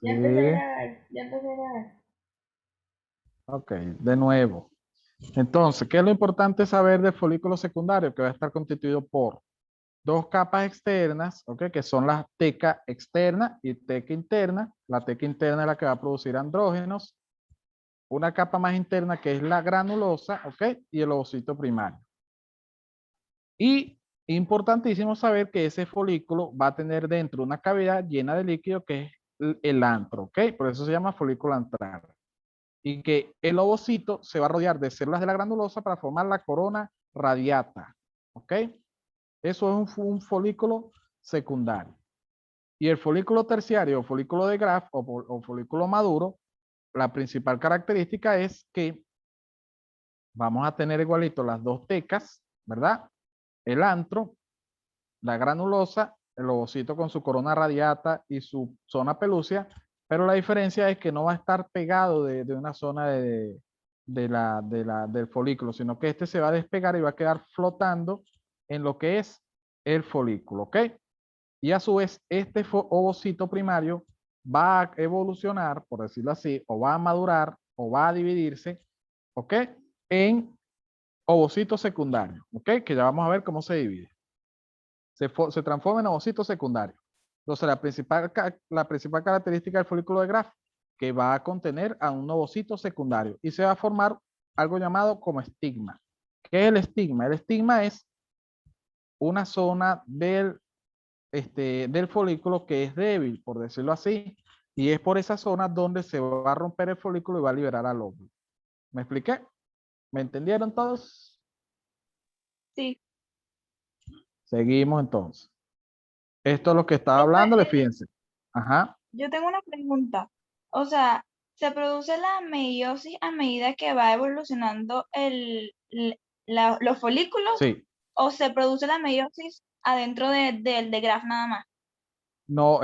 Ya Sí, empecé a grabar, ya empecé a grabar. ok, de nuevo. Entonces, ¿qué es lo importante saber del folículo secundario? Que va a estar constituido por dos capas externas, ok, que son la teca externa y teca interna. La teca interna es la que va a producir andrógenos. Una capa más interna que es la granulosa, ok, y el ovocito primario. Y importantísimo saber que ese folículo va a tener dentro una cavidad llena de líquido que es el antro, ok, por eso se llama folículo antral. Y que el ovocito se va a rodear de células de la granulosa para formar la corona radiata. ¿Ok? Eso es un folículo secundario. Y el folículo terciario o folículo de Graf o folículo maduro, la principal característica es que vamos a tener igualito las dos tecas, ¿verdad? El antro, la granulosa, el ovocito con su corona radiata y su zona pelúcea, pero la diferencia es que no va a estar pegado de una zona del folículo, sino que este se va a despegar y va a quedar flotando en lo que es el folículo, ¿ok? Y a su vez, este ovocito primario va a evolucionar, por decirlo así, o va a madurar, o va a dividirse, ¿ok? En ovocito secundario, ¿ok? Que ya vamos a ver cómo se divide. Se transforma en ovocito secundario. Entonces, la principal característica del folículo de Graf, que va a contener a un ovocito secundario y se va a formar algo llamado como estigma. ¿Qué es el estigma? El estigma es una zona del folículo que es débil, por decirlo así, y es por esa zona donde se va a romper el folículo y va a liberar al óvulo. ¿Me expliqué? ¿Me entendieron todos? Sí. Seguimos entonces. Esto es lo que estaba Profe, hablando, fíjense. Ajá. yo tengo una pregunta. O sea, ¿se produce la meiosis a medida que va evolucionando los folículos Sí. o se produce la meiosis adentro del de Graf nada más? No,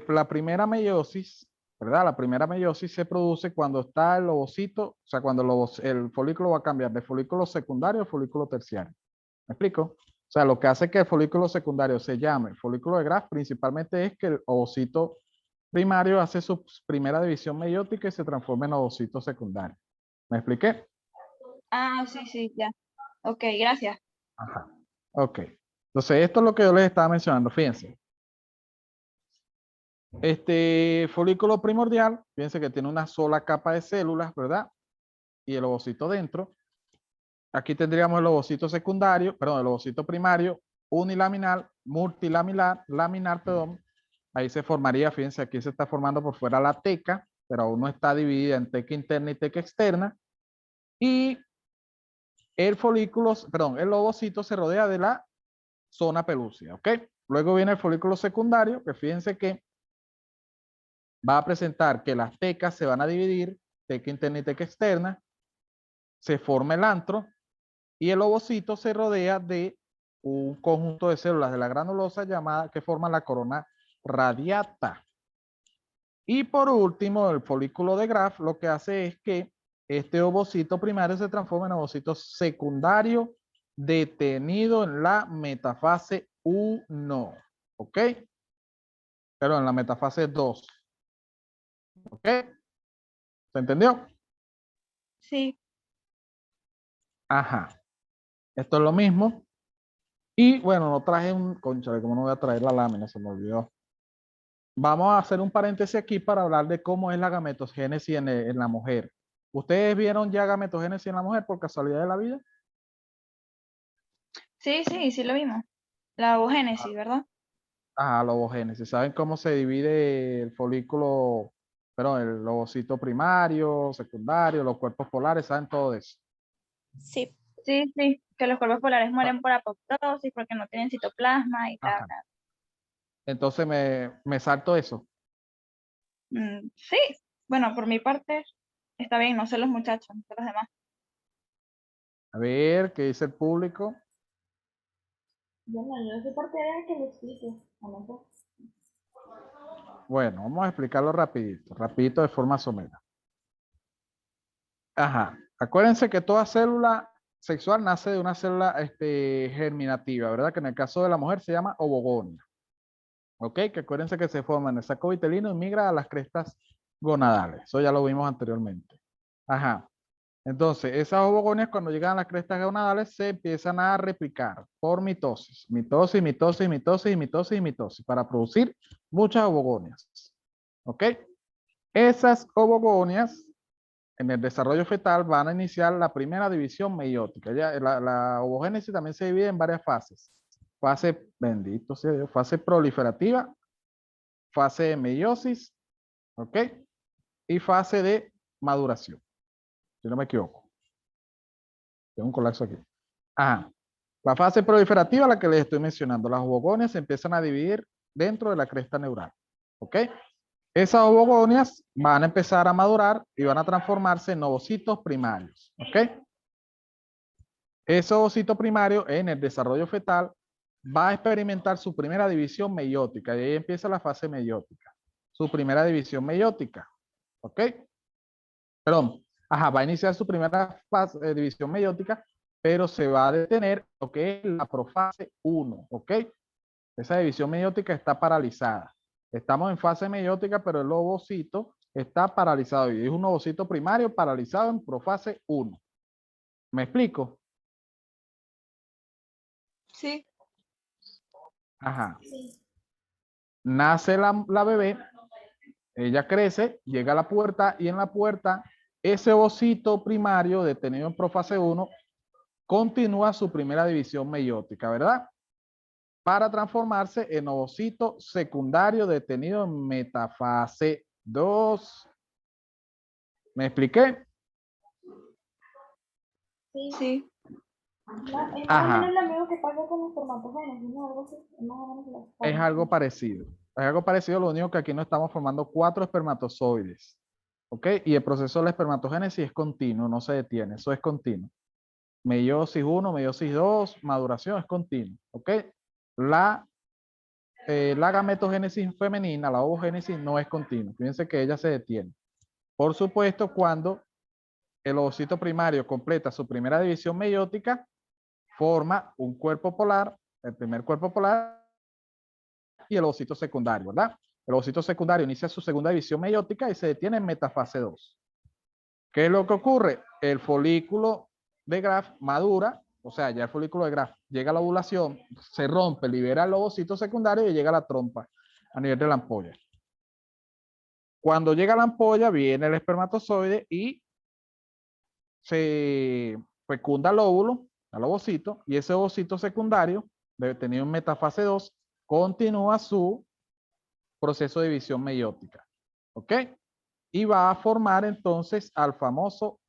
la primera meiosis, ¿verdad? La primera meiosis se produce cuando está el ovocito, o sea, cuando el folículo va a cambiar de folículo secundario a folículo terciario. ¿Me explico? O sea, lo que hace que el folículo secundario se llame folículo de Graf principalmente es que el ovocito primario hace su primera división meiótica y se transforma en ovocito secundario. ¿Me expliqué? Ah, sí, sí, ya. Ok, gracias. Ajá. Ok. Entonces, esto es lo que yo les estaba mencionando. Fíjense. Este folículo primordial, fíjense que tiene una sola capa de células, ¿verdad? Y el ovocito dentro. Aquí tendríamos el ovocito secundario, perdón, el ovocito primario, unilaminar, multilaminar, laminar, perdón. Ahí se formaría, fíjense, aquí se está formando por fuera la teca, pero aún no está dividida en teca interna y teca externa. Y el folículo, perdón, el ovocito se rodea de la zona pelúcida, ¿ok? Luego viene el folículo secundario, que fíjense que va a presentar que las tecas se van a dividir, teca interna y teca externa, se forma el antro y el ovocito se rodea de un conjunto de células de la granulosa llamada que forman la corona radiata. Y por último, el folículo de Graf lo que hace es que este ovocito primario se transforma en ovocito secundario detenido en la metafase 1. ¿Ok? Pero en la metafase 2. ¿Ok? ¿Se entendió? Sí. Ajá. Esto es lo mismo. Y bueno, no traje un... Conchale, ¿cómo no voy a traer la lámina? Se me olvidó. Vamos a hacer un paréntesis aquí para hablar de cómo es la gametogénesis en la mujer. ¿Ustedes vieron ya gametogénesis en la mujer por casualidad de la vida? Sí, sí, sí lo vimos. La ovogénesis, ¿verdad? Ah, la ovogénesis. ¿Saben cómo se divide el folículo, perdón, el ovocito primario, secundario, los cuerpos polares? ¿Saben todo eso? Sí. Sí, sí, que los cuerpos polares Ah, mueren por apoptosis porque no tienen citoplasma y tal. ajá. Entonces me salto eso. Sí, bueno, por mi parte está bien, no sé los muchachos, no sé los demás. A ver, ¿qué dice el público? Bueno, yo no soy partidaria de que lo explique, a lo mejor. Bueno, vamos a explicarlo rapidito, rapidito de forma somera. Ajá. Acuérdense que toda célula sexual nace de una célula germinativa, ¿verdad? Que en el caso de la mujer se llama ovogonia. ¿Ok? Que acuérdense que se forma en el saco vitelino y migra a las crestas gonadales. Eso ya lo vimos anteriormente. Ajá. Entonces, esas ovogonias cuando llegan a las crestas gonadales se empiezan a replicar por mitosis. Mitosis, mitosis, mitosis, mitosis y mitosis para producir muchas ovogonias. ¿Ok? Esas ovogonias en el desarrollo fetal van a iniciar la primera división meiótica. Ya, la ovogénesis también se divide en varias fases. Fase, bendito sea Dios, fase proliferativa, fase de meiosis, ¿ok? Y fase de maduración, si no me equivoco. Tengo un colapso aquí. Ajá. La fase proliferativa, la que les estoy mencionando, las ovogonias se empiezan a dividir dentro de la cresta neural, ¿ok? Esas ovogonias van a empezar a madurar y van a transformarse en ovocitos primarios, ¿ok? Ese ovocito primario en el desarrollo fetal va a experimentar su primera división meiótica y ahí empieza la fase meiótica. Su primera división meiótica, ¿ok? Perdón, ajá, va a iniciar su primera fase, división meiótica, pero se va a detener lo que es la profase 1, ¿ok? Esa división meiótica está paralizada. Estamos en fase meiótica, pero el ovocito está paralizado y es un ovocito primario paralizado en profase 1. ¿Me explico? Sí. Ajá. Nace la bebé, ella crece, llega a la puerta y en la puerta ese ovocito primario detenido en profase 1 continúa su primera división meiótica, ¿verdad? Para transformarse en ovocito secundario detenido en metafase 2. ¿Me expliqué? Sí. Es más o Ajá, menos lo mismo que pasa con los espermatogenes, ¿no? Algo así, es más o menos la es forma. algo parecido. Es algo parecido, lo único que aquí no estamos formando 4 espermatozoides. ¿Ok? Y el proceso de la espermatogénesis es continuo, no se detiene, eso es continuo. Meiosis 1, meiosis 2, maduración es continuo. ¿Ok? La gametogénesis femenina, la ovogénesis, no es continua. Fíjense que ella se detiene. Por supuesto, cuando el ovocito primario completa su primera división meiótica, forma un cuerpo polar, el primer cuerpo polar, y el ovocito secundario, ¿verdad? El ovocito secundario inicia su segunda división meiótica y se detiene en metafase 2. ¿Qué es lo que ocurre? El folículo de Graf madura, o sea, ya el folículo de Graf llega a la ovulación, se rompe, libera el ovocito secundario y llega a la trompa a nivel de la ampolla. Cuando llega a la ampolla viene el espermatozoide y se fecunda el óvulo, al ovocito, y ese ovocito secundario, tenido en metafase 2, continúa su proceso de división meiótica. ¿Ok? Y va a formar entonces al famoso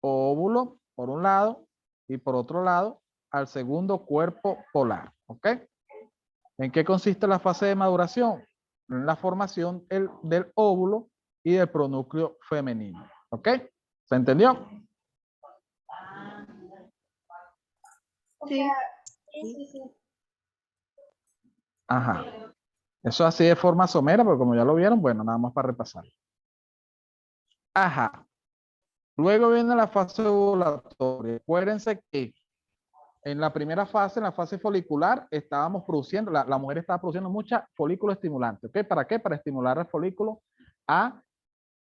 óvulo, por un lado, y por otro lado, al segundo cuerpo polar. ¿Ok? ¿En qué consiste la fase de maduración? En la formación del óvulo y del pronúcleo femenino. ¿Ok? ¿Se entendió? O Sí. sea, sí. Ajá. Eso así de forma somera, porque como ya lo vieron, bueno, nada más para repasar. Ajá. Luego viene la fase ovulatoria. Acuérdense que en la primera fase, en la fase folicular, estábamos produciendo, la mujer estaba produciendo mucha folículo estimulante. ¿Ok? ¿Para qué? Para estimular al folículo a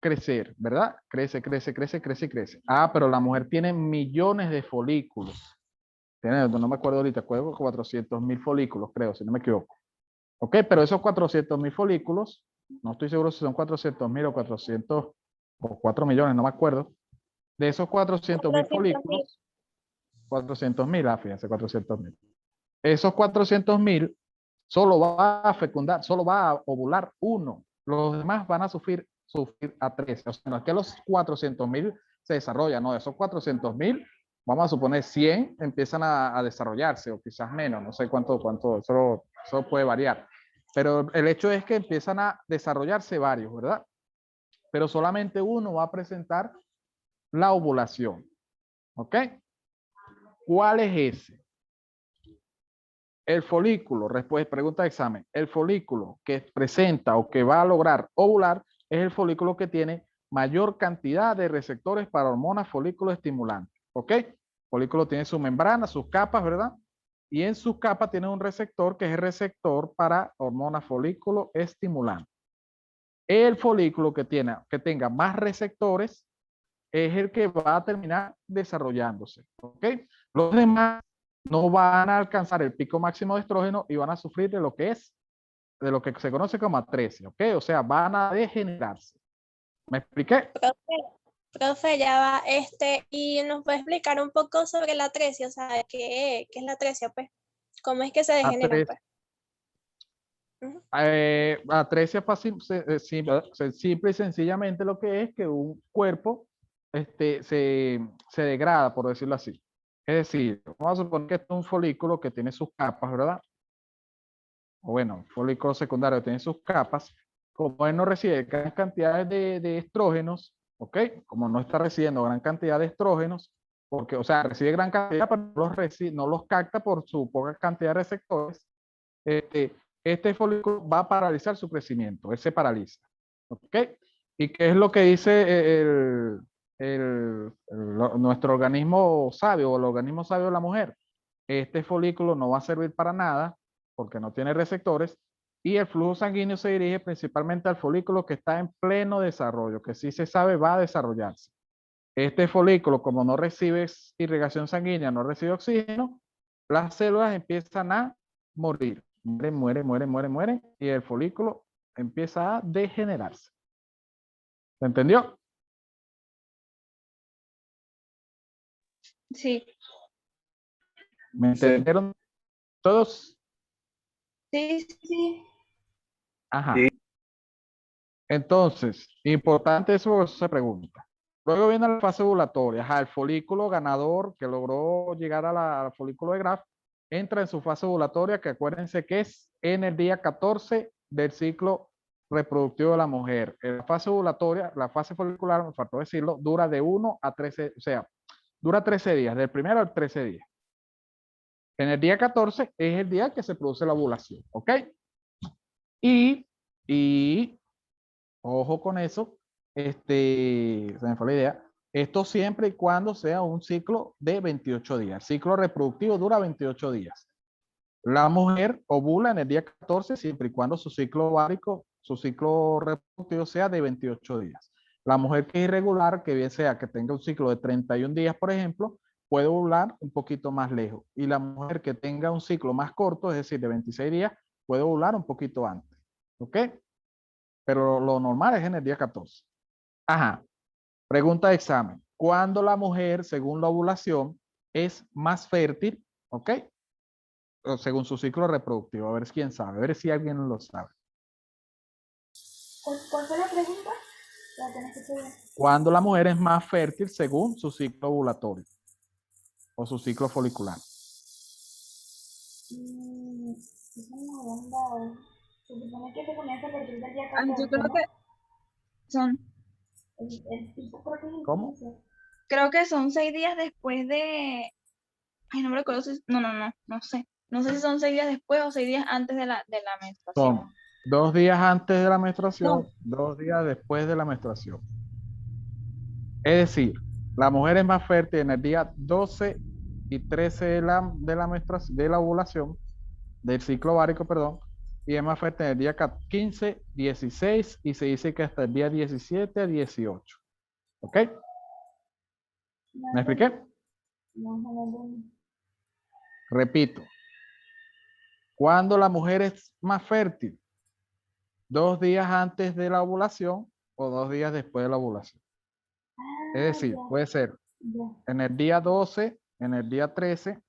crecer, ¿verdad? Crece, crece, crece, crece, crece. Ah, pero la mujer tiene millones de folículos. Tiene, no me acuerdo ahorita, 400.000 folículos, creo, si no me equivoco. ¿Ok? Pero esos 400.000 folículos, no estoy seguro si son 400.000 o 400 o 4 millones, no me acuerdo. De esos 400.000 400.000. folículos, 400.000, fíjense, 400.000. Esos 400.000 solo va a fecundar, solo va a ovular uno. Los demás van a sufrir a 13. O sea, no es que los 400.000 se desarrollan, no, de esos 400.000, vamos a suponer 100 empiezan a desarrollarse, o quizás menos, no sé cuánto, eso puede variar. Pero el hecho es que empiezan a desarrollarse varios, ¿verdad? Pero solamente uno va a presentar la ovulación. ¿Ok? ¿Cuál es ese? El folículo, pregunta de examen, el folículo que presenta o que va a lograr ovular es el folículo que tiene mayor cantidad de receptores para hormonas folículo estimulantes. ¿Ok? El folículo tiene su membrana, sus capas, ¿verdad? y en sus capas tiene un receptor que es el receptor para hormona folículo estimulante. El folículo que tenga más receptores es el que va a terminar desarrollándose. ¿Ok? Los demás no van a alcanzar el pico máximo de estrógeno y van a sufrir de lo que se conoce como atresia. ¿Ok? O sea, van a degenerarse. ¿Me expliqué? Profe, ya va, y nos puede explicar un poco sobre la atresia, o sea, ¿qué es la atresia, pues? ¿Cómo es que se degeneran, pues? Ujú. Atresia simple y sencillamente lo que es que un cuerpo se degrada, por decirlo así. Es decir, vamos a suponer que esto es un folículo que tiene sus capas, ¿verdad? O bueno, folículo secundario que tiene sus capas. Como él no recibe gran cantidad de estrógenos, ¿ok? Como no está recibiendo gran cantidad de estrógenos, porque, o sea, recibe gran cantidad, pero no los capta por su poca cantidad de receptores, este folículo va a paralizar su crecimiento, él se paraliza. ¿Ok? ¿Y qué es lo que dice nuestro organismo sabio o el organismo sabio de la mujer? Este folículo no va a servir para nada porque no tiene receptores y el flujo sanguíneo se dirige principalmente al folículo que está en pleno desarrollo, que sí se sabe va a desarrollarse. Este folículo, como no recibe irrigación sanguínea, no recibe oxígeno, las células empiezan a morir. Mueren, y el folículo empieza a degenerarse. ¿Se entendió? Sí, ¿Me entendieron todos? sí. Ajá. Entonces, importante eso se pregunta. Luego viene la fase ovulatoria. Ajá, el folículo ganador que logró llegar al folículo de Graf entra en su fase ovulatoria, que acuérdense que es en el día 14 del ciclo reproductivo de la mujer. La fase ovulatoria, la fase folicular, me faltó decirlo, dura de 1 a 13, o sea, dura 13 días, del primero al 13 días. En el día 14 es el día que se produce la ovulación, ¿ok? Y ojo con eso, se me fue la idea. Esto siempre y cuando sea un ciclo de 28 días. El ciclo reproductivo dura 28 días. La mujer ovula en el día 14 siempre y cuando su ciclo ovárico, su ciclo reproductivo sea de 28 días. La mujer que es irregular, que bien sea que tenga un ciclo de 31 días, por ejemplo, puede ovular un poquito más lejos. Y la mujer que tenga un ciclo más corto, es decir, de 26 días, puede ovular un poquito antes. ¿Ok? Pero lo normal es en el día 14. Ajá. Pregunta de examen. ¿Cuándo la mujer, según la ovulación, es más fértil? ¿Ok? O según su ciclo reproductivo. A ver quién sabe. A ver si alguien lo sabe. ¿Cuál fue la pregunta? La tenés que seguir. ¿Cuándo la mujer es más fértil según su ciclo ovulatorio? O su ciclo folicular. Eso nos habían dado. Se supone que se comienza a partir del día Ay, 14, yo creo ¿no? que son, El pico creo que es el ¿Cómo? 15. creo que son 6 días después de, ay, no me recuerdo si, no sé. No sé si son 6 días después o 6 días antes de la menstruación. Son 2 días antes de la menstruación, No, 2 días después de la menstruación. Es decir, la mujer es más fértil en el día 12 y 13 de la menstruación, de la ovulación, del ciclo ovárico, perdón, y es más fértil en el día 15, 16 y se dice que hasta el día 17 a 18. ¿Ok? ¿Me expliqué? No. Repito. ¿Cuándo la mujer es más fértil? 2 días antes de la ovulación o 2 días después de la ovulación. Es decir, puede ser Ya. en el día 12, en el día 13,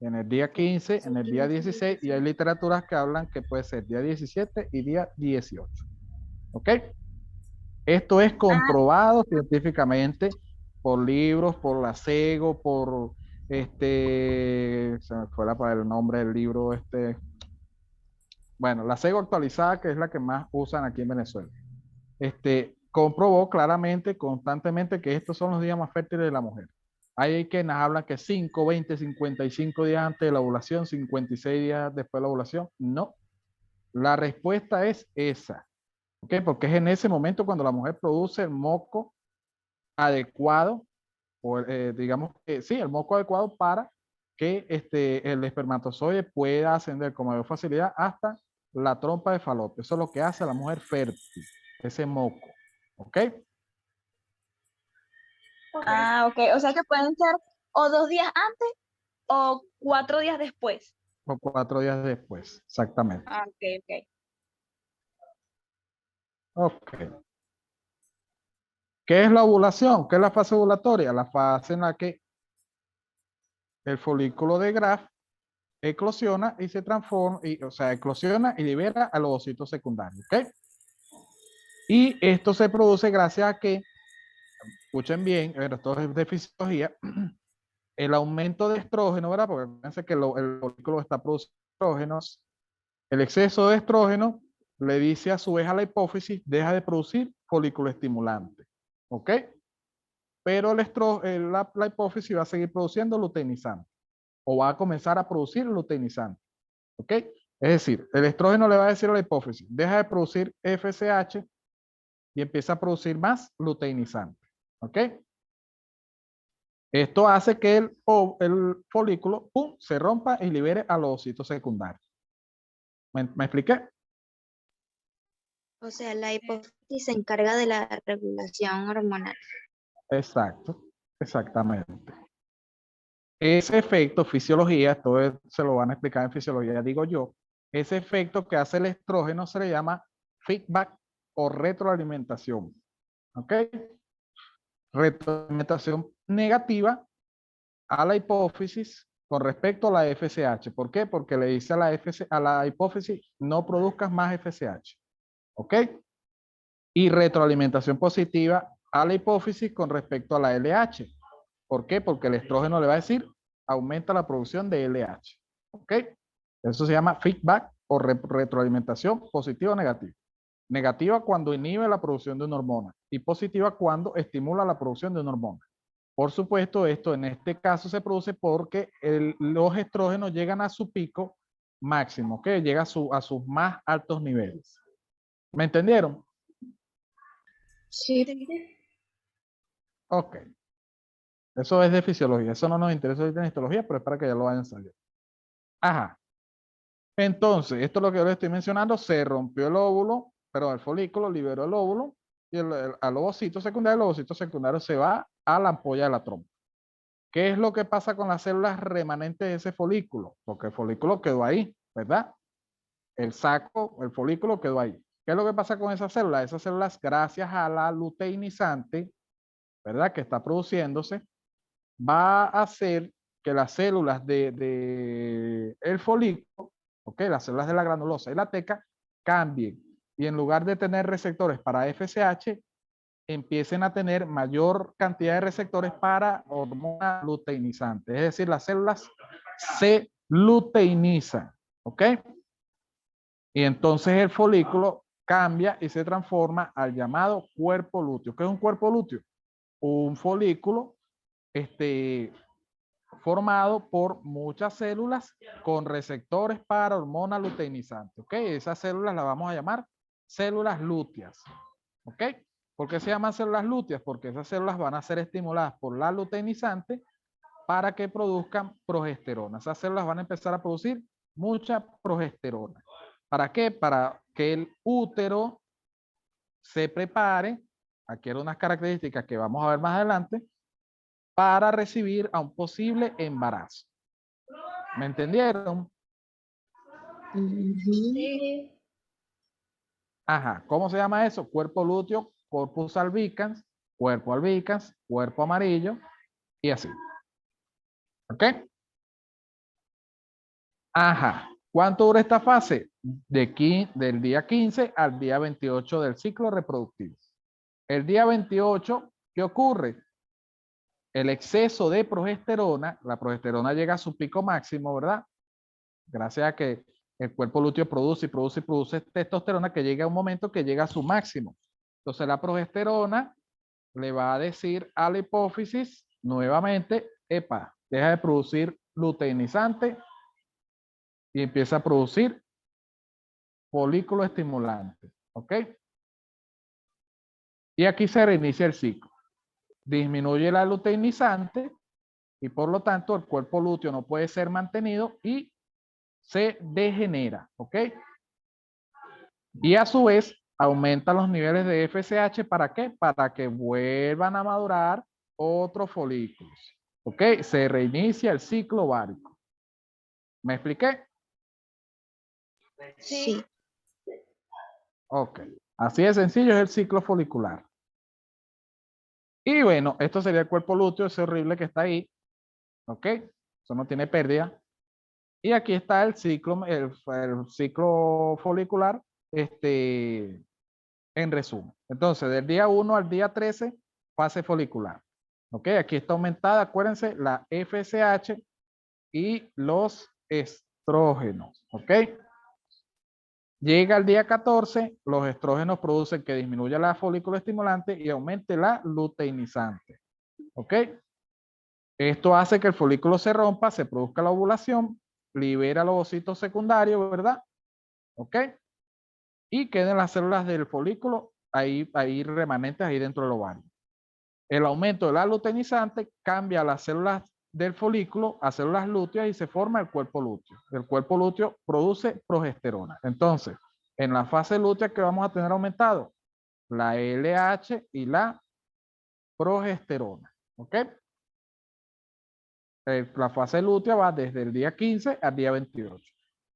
en el día 15, en el día 16 y hay literaturas que hablan que puede ser día 17 y día 18. ¿Ok? Esto es comprobado científicamente por libros, por la SEGO, por se me fue el nombre del libro, bueno, la SEGO actualizada, que es la que más usan aquí en Venezuela. Comprobó claramente, constantemente, que estos son los días más fértiles de la mujer. Hay quienes hablan que 5, 20, 55 días antes de la ovulación, 56 días después de la ovulación. No. La respuesta es esa. ¿Ok? Porque es en ese momento cuando la mujer produce el moco adecuado, o digamos que sí, el moco adecuado para que el espermatozoide pueda ascender con mayor facilidad hasta la trompa de falopio. Eso es lo que hace a la mujer fértil, ese moco. ¿Ok? Ok. Ah, ok. O sea que pueden ser o 2 días antes o 4 días después. O 4 días después, exactamente. Ah, ok, ok. Ok. ¿Qué es la ovulación? ¿Qué es la fase ovulatoria? La fase en la que el folículo de Graf eclosiona y se transforma, o sea, eclosiona y libera al ovocito secundario. ¿Ok? Y esto se produce gracias a que, escuchen bien, esto es de fisiología, el aumento de estrógeno, ¿verdad? Porque fíjense que el folículo está produciendo estrógenos. El exceso de estrógeno le dice a su vez a la hipófisis, deja de producir folículo estimulante. ¿Ok? Pero la hipófisis va a seguir produciendo luteinizante o va a comenzar a producir luteinizante. ¿Ok? Es decir, el estrógeno le va a decir a la hipófisis, deja de producir FSH y empieza a producir más luteinizante. ¿Ok? Esto hace que el folículo se rompa y libere a los ovocitos secundarios. ¿Me expliqué? O sea, la hipófisis se encarga de la regulación hormonal. Exacto, exactamente. Ese efecto, fisiología, esto se lo van a explicar en fisiología, digo yo, ese efecto que hace el estrógeno se le llama feedback o retroalimentación. ¿Ok? Retroalimentación negativa a la hipófisis con respecto a la FSH. ¿Por qué? Porque le dice a la hipófisis, no produzcas más FSH. ¿Ok? Y retroalimentación positiva a la hipófisis con respecto a la LH. ¿Por qué? Porque el estrógeno le va a decir, aumenta la producción de LH. ¿Ok? Eso se llama feedback o retroalimentación positiva o negativa. Negativa cuando inhibe la producción de una hormona y positiva cuando estimula la producción de una hormona. Por supuesto, esto en este caso se produce porque los estrógenos llegan a su pico máximo, que llega a sus más altos niveles. ¿Me entendieron? Sí. Ok. Eso es de fisiología. Eso no nos interesa ahorita en histología, pero es para que ya lo vayan sabiendo. Ajá. Entonces, esto es lo que yo les estoy mencionando. Se rompió el óvulo, perdón, el folículo, liberó el óvulo y al ovocito secundario, el ovocito secundario se va a la ampolla de la trompa. ¿Qué es lo que pasa con las células remanentes de ese folículo? Porque el folículo quedó ahí, ¿verdad? El saco, el folículo quedó ahí. ¿Qué es lo que pasa con esas células? Esas células, gracias a la luteinizante, ¿verdad? Que está produciéndose, va a hacer que las células el folículo, ¿ok? Las células de la granulosa y la teca cambien. Y en lugar de tener receptores para FSH, empiecen a tener mayor cantidad de receptores para hormona luteinizante. Es decir, las células se luteinizan. ¿Ok? Y entonces el folículo cambia y se transforma al llamado cuerpo lúteo. ¿Qué es un cuerpo lúteo? Un folículo formado por muchas células con receptores para hormona luteinizante. ¿Ok? Esas células las vamos a llamar células lúteas. ¿Ok? ¿Por qué se llaman células lúteas? Porque esas células van a ser estimuladas por la luteinizante para que produzcan progesterona. Esas células van a empezar a producir mucha progesterona. ¿Para qué? Para que el útero se prepare, aquí eran unas características que vamos a ver más adelante, para recibir a un posible embarazo. ¿Me entendieron? Sí. Ajá, ¿cómo se llama eso? Cuerpo lúteo, corpus albicans, cuerpo amarillo y así. ¿Ok? Ajá. ¿Cuánto dura esta fase? Del día 15 al día 28 del ciclo reproductivo. El día 28, ¿qué ocurre? El exceso de progesterona, la progesterona llega a su pico máximo, ¿verdad? Gracias a que el cuerpo lúteo produce testosterona que llega a un momento que llega a su máximo. Entonces la progesterona le va a decir a la hipófisis nuevamente, epa, deja de producir luteinizante y empieza a producir folículo estimulante. ¿Ok? Y aquí se reinicia el ciclo. Disminuye la luteinizante y por lo tanto el cuerpo lúteo no puede ser mantenido y se degenera, ¿ok? Y a su vez aumenta los niveles de FSH, ¿para qué? Para que vuelvan a madurar otros folículos, ¿ok? Se reinicia el ciclo ovárico. ¿Me expliqué? Sí. Ok. Así de sencillo es el ciclo folicular. Y bueno, esto sería el cuerpo lúteo, ese horrible que está ahí. ¿Ok? Eso no tiene pérdida. Y aquí está el ciclo folicular, en resumen. Entonces, del día 1 al día 13, fase folicular. ¿Ok? Aquí está aumentada, acuérdense, la FSH y los estrógenos. ¿Ok? Llega al día 14, los estrógenos producen que disminuya la folículo estimulante y aumente la luteinizante. ¿Ok? Esto hace que el folículo se rompa, se produzca la ovulación, libera los ovocitos secundarios, ¿verdad? ¿Ok? Y queden las células del folículo ahí remanentes ahí dentro del ovario. El aumento de la luteinizante cambia las células del folículo a células lúteas y se forma el cuerpo lúteo. El cuerpo lúteo produce progesterona. Entonces, en la fase lútea, ¿qué vamos a tener aumentado? La LH y la progesterona. ¿Ok? La fase lútea va desde el día 15 al día 28.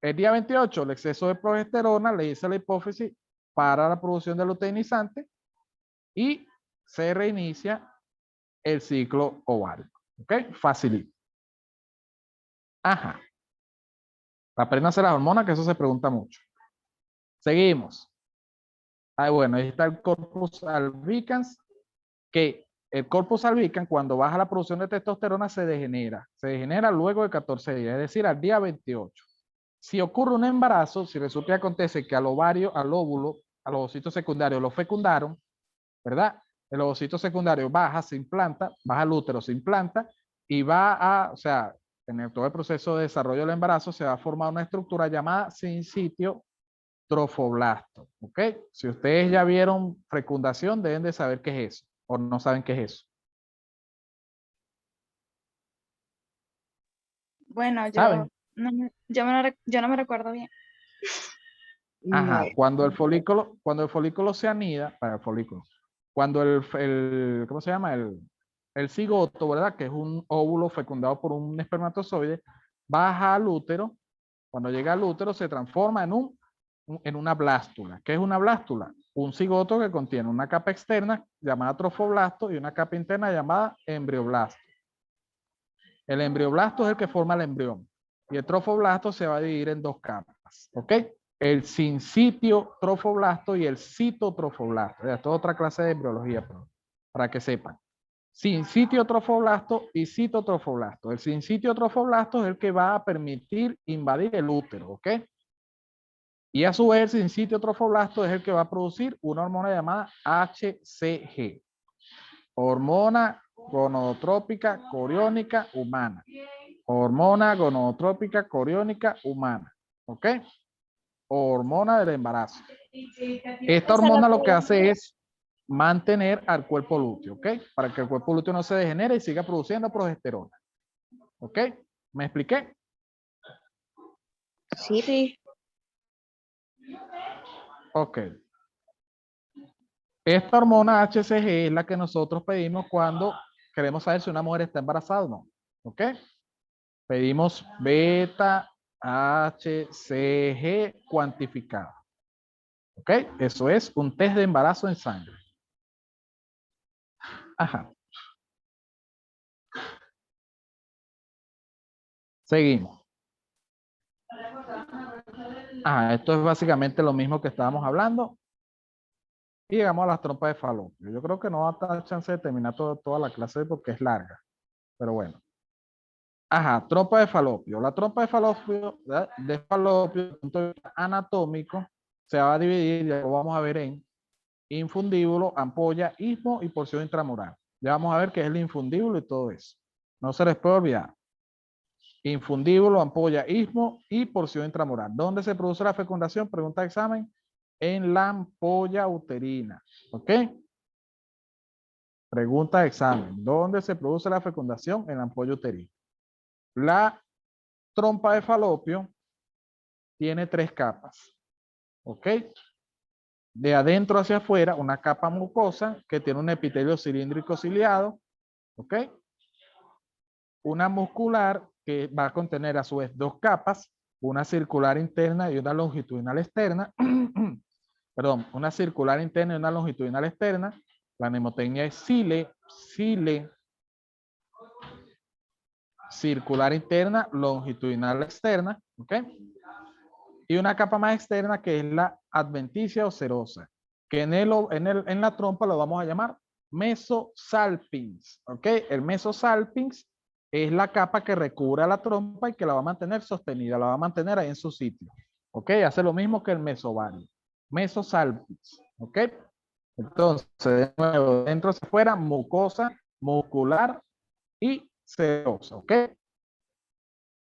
El día 28, el exceso de progesterona le dice la hipófisis para la producción de luteinizante y se reinicia el ciclo ovárico. ¿Ok? Facilito. Ajá. Apréndanse las hormonas, que eso se pregunta mucho. Seguimos. Bueno, ahí está el corpus albicans, que el corpus albicans, cuando baja la producción de testosterona, se degenera. Se degenera luego de 14 días, es decir, al día 28. Si ocurre un embarazo, si resulta que acontece que al ovario, al óvulo, a los ovocitos secundarios lo fecundaron, ¿verdad? El ovocito secundario baja, se implanta, baja al útero, se implanta y va a, o sea, en todo el proceso de desarrollo del embarazo se va a formar una estructura llamada sincitio trofoblasto, ¿ok? Si ustedes ya vieron fecundación, deben de saber qué es eso, o no saben qué es eso. Bueno, ¿Saben? yo no me recuerdo bien. Ajá, No. cuando el folículo se anida, para el folículo, cuando ¿cómo se llama? El cigoto, ¿verdad? Que es un óvulo fecundado por un espermatozoide, baja al útero. Cuando llega al útero se transforma en una blástula. ¿Qué es una blástula? Un cigoto que contiene una capa externa llamada trofoblasto y una capa interna llamada embrioblasto. El embrioblasto es el que forma el embrión y el trofoblasto se va a dividir en dos capas, ¿ok? El sincitio trofoblasto y el citotrofoblasto. Esto es otra clase de embriología, para que sepan. Sincitio trofoblasto y citotrofoblasto. El sincitio trofoblasto es el que va a permitir invadir el útero, ¿ok? Y a su vez el sincitio trofoblasto es el que va a producir una hormona llamada HCG. Hormona gonadotrópica coriónica humana. Hormona gonadotrópica coriónica humana. ¿Ok? Hormona del embarazo. Esta Esa es la hormona lo que que- hace es mantener al cuerpo lúteo, ¿ok? Para que el cuerpo lúteo no se degenere y siga produciendo progesterona. ¿Ok? ¿Me expliqué? Sí. Sí, Ok. Esta hormona HCG es la que nosotros pedimos cuando queremos saber si una mujer está embarazada o no. ¿Ok? Pedimos beta HCG cuantificado. ¿Ok? Eso es un test de embarazo en sangre. Ajá. Seguimos. Esto es básicamente lo mismo que estábamos hablando. Y llegamos a las trompas de falopio. Yo creo que no va a dar chance de terminar toda la clase porque es larga. Pero bueno. Trompa de falopio. La trompa de falopio, ¿verdad? De falopio, desde el punto de vista anatómico, se va a dividir, ya lo vamos a ver en infundíbulo, ampolla, istmo y porción intramural. Ya vamos a ver qué es el infundíbulo y todo eso. No se les puede olvidar. Infundíbulo, ampolla, istmo y porción intramural. ¿Dónde se produce la fecundación? Pregunta de examen. En la ampolla uterina. ¿Ok? Pregunta de examen. ¿Dónde se produce la fecundación? En la ampolla uterina. La trompa de falopio tiene 3 capas. ¿Ok? De adentro hacia afuera, una capa mucosa que tiene un epitelio cilíndrico ciliado. ¿Ok? Una muscular que va a contener a su vez 2 capas, una circular interna y una longitudinal externa. Perdón, una circular interna y una longitudinal externa. La mnemotecnia es cile, circular interna, longitudinal externa, ¿ok? Y una capa más externa que es la adventicia o serosa, que en la trompa lo vamos a llamar mesosalpinx, ¿ok? El mesosalpinx es la capa que recubre a la trompa y que la va a mantener sostenida, la va a mantener ahí en su sitio, ¿ok? Hace lo mismo que el mesovario, mesosalpinx, ¿ok? Entonces, de nuevo, dentro hacia afuera, mucosa, muscular y serosa, ¿ok?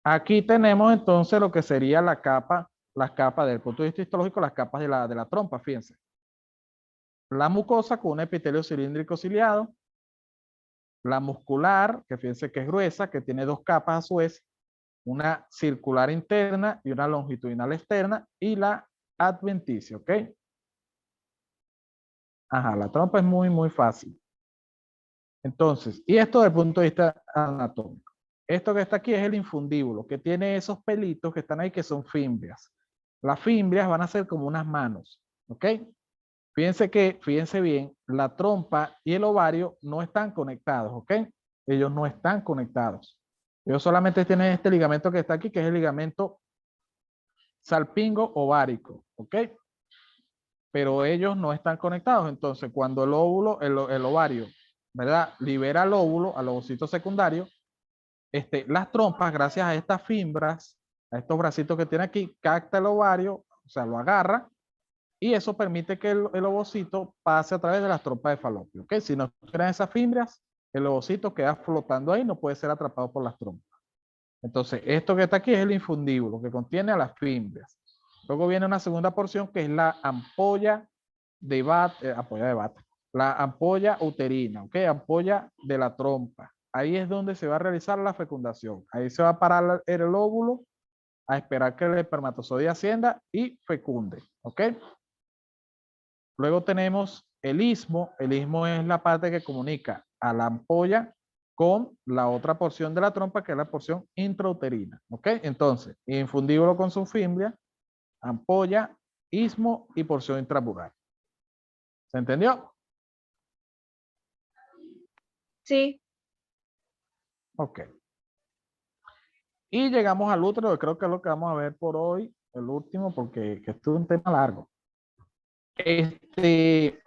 Aquí tenemos entonces lo que sería la capa, las capas desde el punto de vista histológico, las capas de la trompa, fíjense. La mucosa con un epitelio cilíndrico ciliado, la muscular, que fíjense que es gruesa, que tiene 2 capas a su vez, una circular interna y una longitudinal externa, y la adventicia, ¿ok? Ajá, la trompa es muy fácil. Entonces, y esto desde el punto de vista anatómico. Esto que está aquí es el infundíbulo, que tiene esos pelitos que están ahí que son fimbrias. Las fimbrias van a ser como unas manos, ¿ok? Fíjense bien, la trompa y el ovario no están conectados, ¿ok? Ellos no están conectados. Ellos solamente tienen este ligamento que está aquí, que es el ligamento salpingo ovárico, ¿ok? Pero ellos no están conectados. Entonces, cuando el óvulo, el ovario, ¿verdad? Libera el óvulo al ovocito secundario, las trompas, gracias a estas fibras, a estos bracitos que tiene aquí, capta el ovario, o sea, lo agarra, y eso permite que el ovocito pase a través de las trompas de falopio, ¿ok? Si no tienen esas fibras, el ovocito queda flotando ahí, no puede ser atrapado por las trompas. Entonces, esto que está aquí es el infundíbulo, que contiene a las fibras. Luego viene una segunda porción que es la ampolla de bata, la ampolla uterina, ¿ok? Ampolla de la trompa. Ahí es donde se va a realizar la fecundación. Ahí se va a parar el óvulo a esperar que el espermatozoide ascienda y fecunde, ¿ok? Luego tenemos el istmo. El istmo es la parte que comunica a la ampolla con la otra porción de la trompa, que es la porción intrauterina, ¿ok? Entonces, infundíbulo con su fimbria, ampolla, istmo y porción intramural. ¿Se entendió? Sí. Ok. Y llegamos al útero, que creo que es lo que vamos a ver por hoy, el último, porque esto es un tema largo.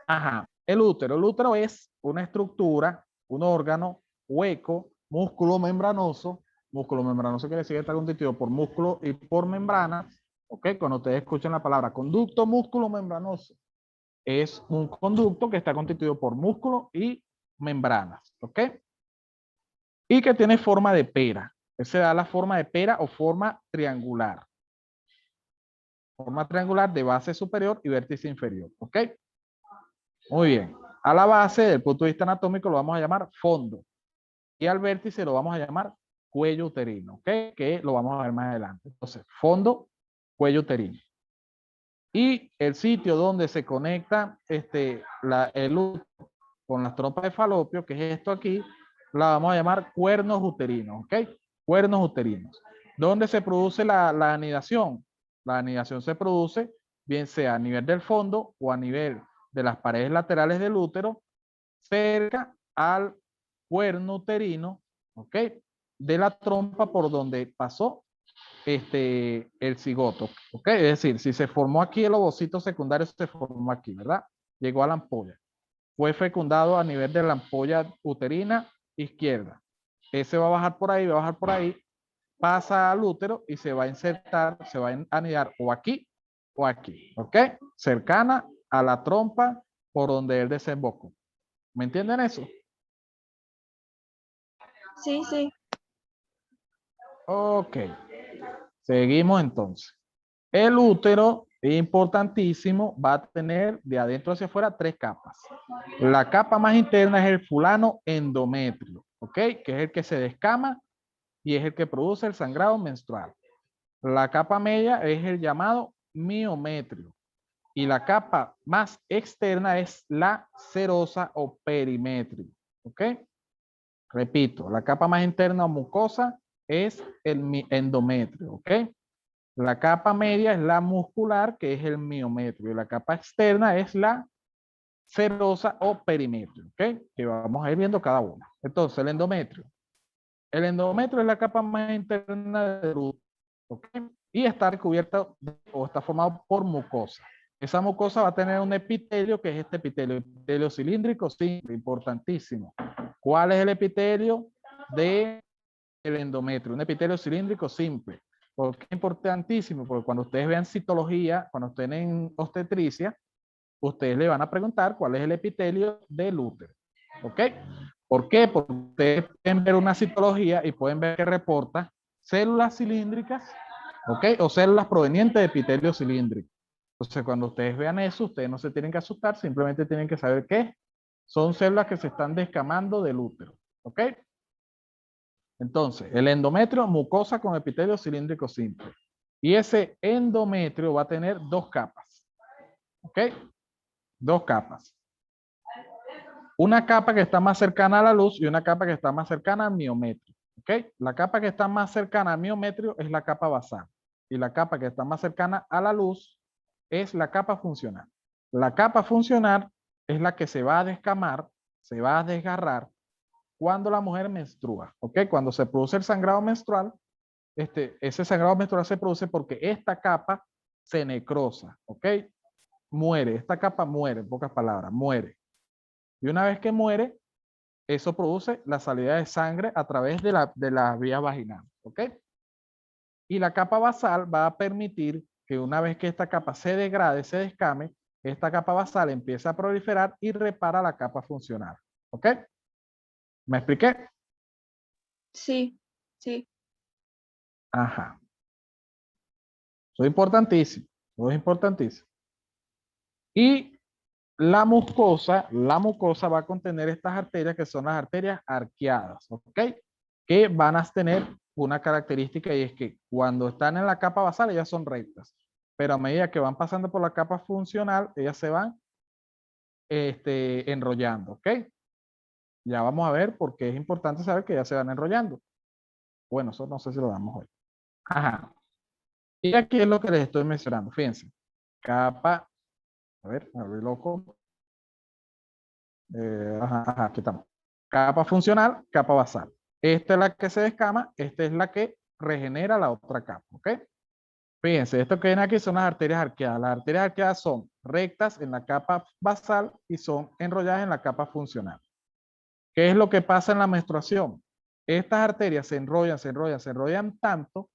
Ajá, el útero. El útero es una estructura, un órgano hueco, músculo membranoso. Músculo membranoso quiere decir que está constituido por músculo y por membranas. Ok, cuando ustedes escuchan la palabra conducto músculo membranoso, es un conducto que está constituido por músculo y membranas. Ok, y que tiene forma de pera. Ese da la forma de pera o forma triangular. Forma triangular de base superior y vértice inferior. ¿Ok? Muy bien. A la base, desde el punto de vista anatómico, lo vamos a llamar fondo. Y al vértice lo vamos a llamar cuello uterino. ¿Ok? Que lo vamos a ver más adelante. Entonces, fondo, cuello uterino. Y el sitio donde se conecta el útero con las trompas de falopio, que es esto aquí, la vamos a llamar cuernos uterinos. ¿Ok? Cuernos uterinos. ¿Dónde se produce la anidación? La anidación se produce bien sea a nivel del fondo o a nivel de las paredes laterales del útero, cerca al cuerno uterino, ¿ok? De la trompa por donde pasó el cigoto, ¿ok? Es decir, si se formó aquí el ovocito secundario, se formó aquí, ¿verdad? Llegó a la ampolla. Fue fecundado a nivel de la ampolla uterina izquierda. Ese va a bajar por ahí, va a bajar por ahí, pasa al útero y se va a insertar, se va a anidar o aquí o aquí, ¿ok? Cercana a la trompa por donde él desembocó. ¿Me entienden eso? Sí, sí. Ok. Seguimos entonces. El útero importantísimo, va a tener de adentro hacia afuera 3 capas. La capa más interna es el fulano endometrio, ¿ok? Que es el que se descama y es el que produce el sangrado menstrual. La capa media es el llamado miometrio. Y la capa más externa es la serosa o perimetrio, ¿ok? Repito, la capa más interna o mucosa es el endometrio, ¿ok? La capa media es la muscular, que es el miometrio. Y la capa externa es la serosa o perimetrio, ¿ok? Que vamos a ir viendo cada una. Entonces, el endometrio. El endometrio es la capa más interna del útero, ¿ok? Y está recubierta o está formado por mucosa. Esa mucosa va a tener un epitelio, que es este epitelio cilíndrico simple, importantísimo. ¿Cuál es el epitelio del endometrio? Un epitelio cilíndrico simple. ¿Por qué es importantísimo? Porque cuando ustedes vean citología, cuando estén en obstetricia, ustedes le van a preguntar cuál es el epitelio del útero. ¿Ok? ¿Por qué? Porque ustedes pueden ver una citología y pueden ver que reporta células cilíndricas, ¿ok? O células provenientes de epitelio cilíndrico. Entonces, cuando ustedes vean eso, ustedes no se tienen que asustar, simplemente tienen que saber que son células que se están descamando del útero. ¿Ok? Entonces, el endometrio, mucosa con epitelio cilíndrico simple. Y ese endometrio va a tener 2 capas. ¿Ok? 2 capas. Una capa que está más cercana a la luz y una capa que está más cercana al miometrio. ¿Ok? La capa que está más cercana al miometrio es la capa basal. Y la capa que está más cercana a la luz es la capa funcional. La capa funcional es la que se va a descamar, se va a desgarrar cuando la mujer menstrua. ¿Ok? Cuando se produce el sangrado menstrual, ese sangrado menstrual se produce porque esta capa se necrosa. ¿Ok? Muere. Esta capa muere, en pocas palabras, muere. Y una vez que muere, eso produce la salida de sangre a través de la vía vaginal, ¿ok? Y la capa basal va a permitir que una vez que esta capa se degrade, se descame, esta capa basal empieza a proliferar y repara la capa funcional, ¿ok? ¿Me expliqué? Sí, sí. Ajá. Eso es importantísimo, eso es importantísimo. Y la mucosa va a contener estas arterias que son las arterias arqueadas, ¿ok? Que van a tener una característica y es que cuando están en la capa basal ellas son rectas, pero a medida que van pasando por la capa funcional ellas se van enrollando, ¿ok? Ya vamos a ver por qué es importante saber que ya se van enrollando. Bueno, eso no sé si lo damos hoy. Ajá. Y aquí es lo que les estoy mencionando, fíjense. Capa, a ver, loco. Ajá, aquí estamos. Capa funcional, capa basal. Esta es la que se descama, esta es la que regenera la otra capa, ¿ok? Fíjense, esto que ven aquí son las arterias arqueadas. Las arterias arqueadas son rectas en la capa basal y son enrolladas en la capa funcional. ¿Qué es lo que pasa en la menstruación? Estas arterias se enrollan tanto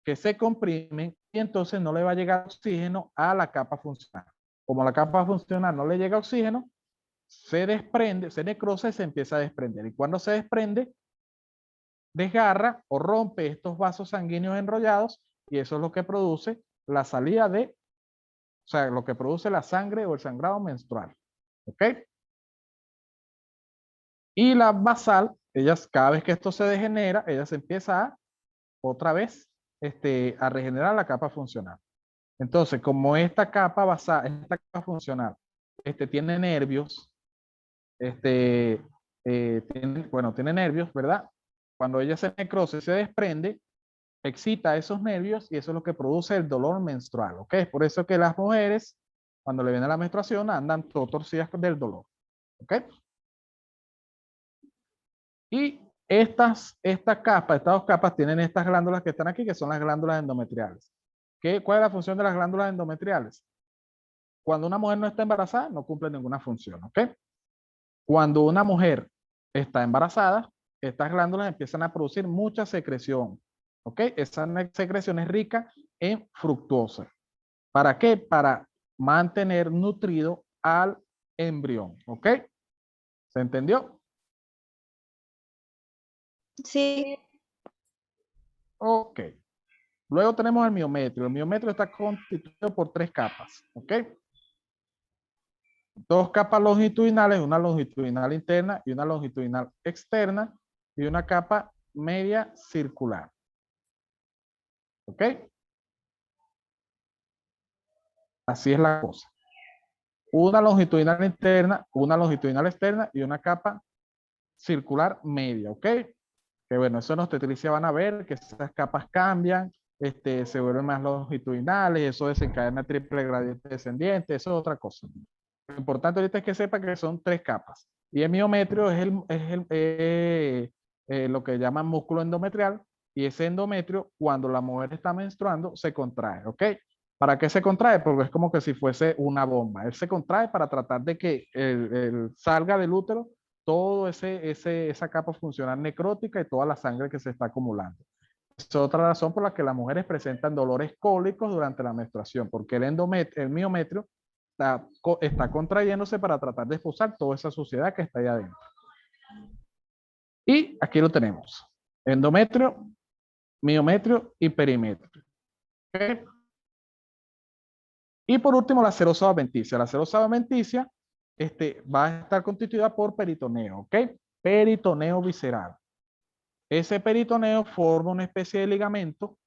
que se comprimen y entonces no le va a llegar oxígeno a la capa funcional. Como la capa funcional no le llega oxígeno, se desprende, se necrosa y se empieza a desprender. Y cuando se desprende, desgarra o rompe estos vasos sanguíneos enrollados y eso es lo que produce la salida de, o sea, lo que produce la sangre o el sangrado menstrual. ¿Ok? Y la basal, ellas, cada vez que esto se degenera, ella se empieza a, otra vez, a regenerar la capa funcional. Entonces, como esta capa basal, esta capa funcional, tiene nervios, tiene nervios, ¿verdad? Cuando ella se necrosa y se desprende, excita esos nervios y eso es lo que produce el dolor menstrual, ¿ok? Es por eso que las mujeres, cuando le viene la menstruación, andan todo torcidas del dolor, ¿ok? Y estas capas, estas 2 capas tienen estas glándulas que están aquí, que son las glándulas endometriales. ¿Cuál es la función de las glándulas endometriales? Cuando una mujer no está embarazada, no cumple ninguna función, ¿ok? Cuando una mujer está embarazada, estas glándulas empiezan a producir mucha secreción, ¿ok? Esa secreción es rica en fructuosa. ¿Para qué? Para mantener nutrido al embrión, ¿ok? ¿Se entendió? Sí. Ok. Luego tenemos el miometrio. El miometrio está constituido por 3 capas, ¿ok? 2 capas longitudinales, una longitudinal interna y una longitudinal externa, y una capa media circular. ¿Ok? Así es la cosa. Una longitudinal interna, una longitudinal externa y una capa circular media, ¿ok? Que bueno, eso en obstetricia van a ver que esas capas cambian, se vuelven más longitudinales, eso desencadena triple gradiente descendiente, eso es otra cosa. Lo importante ahorita es que sepa que son 3 capas. Y el miometrio es lo que llaman músculo endometrial, y ese endometrio, cuando la mujer está menstruando, se contrae, ¿ok? ¿Para qué se contrae? Porque es como que si fuese una bomba. Él se contrae para tratar de que salga del útero todo esa capa funcional necrótica y toda la sangre que se está acumulando. Es otra razón por la que las mujeres presentan dolores cólicos durante la menstruación, porque el miometrio está contrayéndose para tratar de expulsar toda esa suciedad que está ahí adentro. Y aquí lo tenemos. Endometrio, miometrio y perimetrio. ¿Okay? Y por último, la serosa adventicia. La serosa adventicia va a estar constituida por peritoneo, ¿ok? Peritoneo visceral. Ese peritoneo forma una especie de ligamento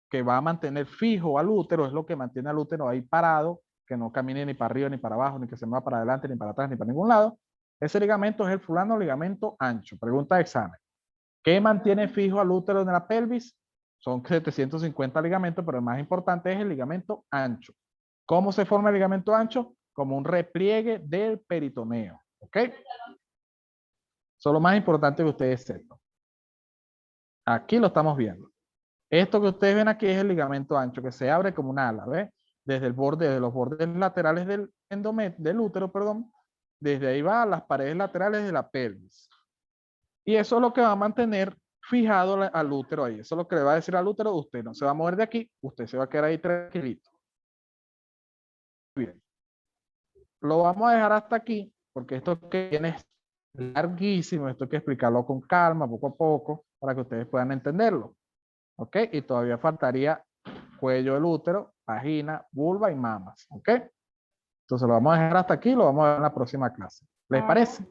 que va a mantener fijo al útero, es lo que mantiene al útero ahí parado, que no camine ni para arriba, ni para abajo, ni que se mueva para adelante, ni para atrás, ni para ningún lado. Ese ligamento es el fulano ligamento ancho. Pregunta de examen. ¿Qué mantiene fijo al útero en la pelvis? Son 750 ligamentos, pero el más importante es el ligamento ancho. ¿Cómo se forma el ligamento ancho? Como un repliegue del peritoneo. ¿Ok? Eso es lo más importante que ustedes sepan. Aquí lo estamos viendo. Esto que ustedes ven aquí es el ligamento ancho, que se abre como un ala, ¿ves? Desde el borde, de los bordes laterales del útero, perdón. Desde ahí va a las paredes laterales de la pelvis. Y eso es lo que va a mantener fijado al útero ahí. Eso es lo que le va a decir al útero, usted no se va a mover de aquí, usted se va a quedar ahí tranquilito. Bien. Lo vamos a dejar hasta aquí, porque esto que viene es larguísimo, esto hay que explicarlo con calma, poco a poco, para que ustedes puedan entenderlo. ¿Ok? Y todavía faltaría cuello del útero, vagina, vulva y mamas. ¿Ok? Entonces lo vamos a dejar hasta aquí, lo vamos a ver en la próxima clase. ¿Les parece?